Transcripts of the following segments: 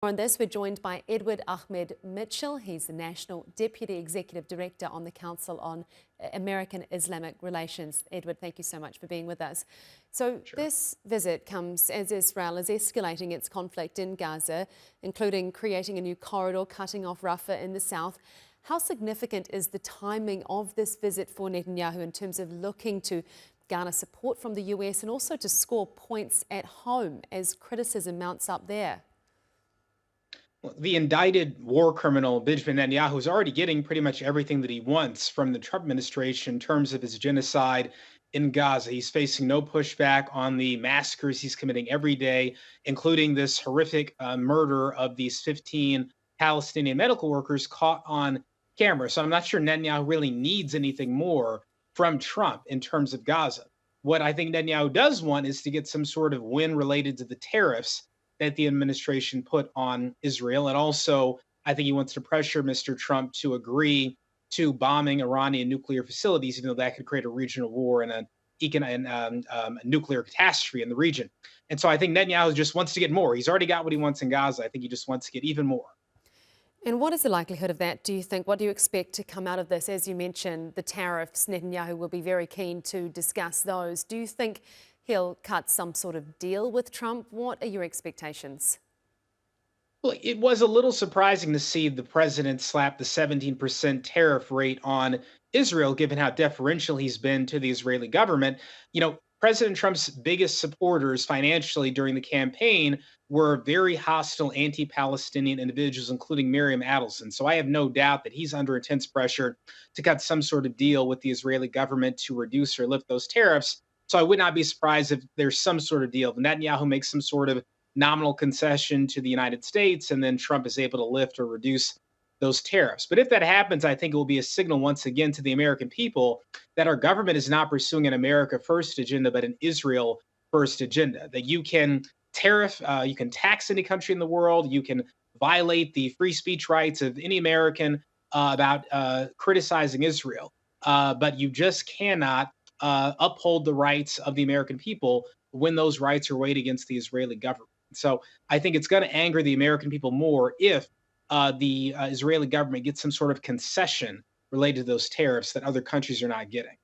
On this, we're joined by Ahmed Mitchell. He's the National Deputy Executive Director on the Council on American Islamic Relations. Edward, thank you so much for being with us. So Sure. this visit comes as Israel is escalating its conflict in Gaza, including creating a new corridor cutting off Rafah in the south. How significant is the timing of this visit for Netanyahu in terms of looking to garner support from the US and also to score points at home as criticism mounts up there? Well, the indicted war criminal Benjamin Netanyahu is already getting pretty much everything that he wants from the Trump administration in terms of his genocide in Gaza. He's facing no pushback on the massacres he's committing every day, including this horrific murder of these 15 Palestinian medical workers caught on camera. So I'm not sure Netanyahu really needs anything more from Trump in terms of Gaza. What I think Netanyahu does want is to get some sort of win related to the tariffs that the administration put on Israel. And also, I think he wants to pressure Mr. Trump to agree to bombing Iranian nuclear facilities, even though that could create a regional war and a nuclear catastrophe in the region. And so I think Netanyahu just wants to get more. He's already got what he wants in Gaza. I think he just wants to get even more. And what is the likelihood of that, do you think? What do you expect to come out of this? As you mentioned, the tariffs, Netanyahu will be very keen to discuss those. Do you think he'll cut some sort of deal with Trump? What are your expectations? Well, it was a little surprising to see the president slap the 17% tariff rate on Israel, given how deferential he's been to the Israeli government. President Trump's biggest supporters financially during the campaign were very hostile anti Palestinian individuals, including Miriam Adelson. So I have no doubt that he's under intense pressure to cut some sort of deal with the Israeli government to reduce or lift those tariffs. So I would not be surprised if there's some sort of deal. Netanyahu makes some sort of nominal concession to the United States, and then Trump is able to lift or reduce those tariffs. But if that happens, I think it will be a signal once again to the American people that our government is not pursuing an America first agenda, but an Israel first agenda. That you can you can tax any country in the world, you can violate the free speech rights of any American about criticizing Israel, but you just cannot uphold the rights of the American people when those rights are weighed against the Israeli government. So I think it's going to anger the American people more if the Israeli government gets some sort of concession related to those tariffs that other countries are not getting.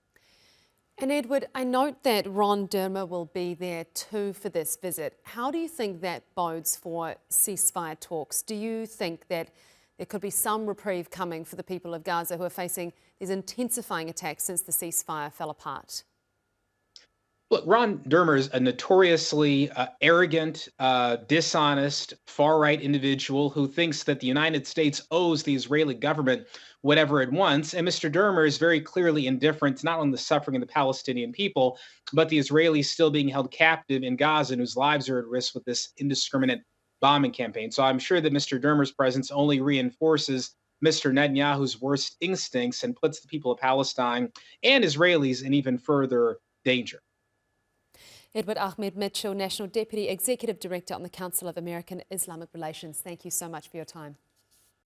And Edward, I note that Ron Dermer will be there too for this visit. How do you think that bodes for ceasefire talks? Do you think that there could be some reprieve coming for the people of Gaza who are facing these intensifying attacks since the ceasefire fell apart? Look, Ron Dermer is a notoriously arrogant, dishonest, far right individual who thinks that the United States owes the Israeli government whatever it wants. And Mr. Dermer is very clearly indifferent to not only the suffering of the Palestinian people, but the Israelis still being held captive in Gaza and whose lives are at risk with this indiscriminate bombing campaign. So I'm sure that Mr. Dermer's presence only reinforces Mr. Netanyahu's worst instincts and puts the people of Palestine and Israelis in even further danger. Ahmed Mitchell, National Deputy Executive Director on the Council of American Islamic Relations. Thank you so much for your time.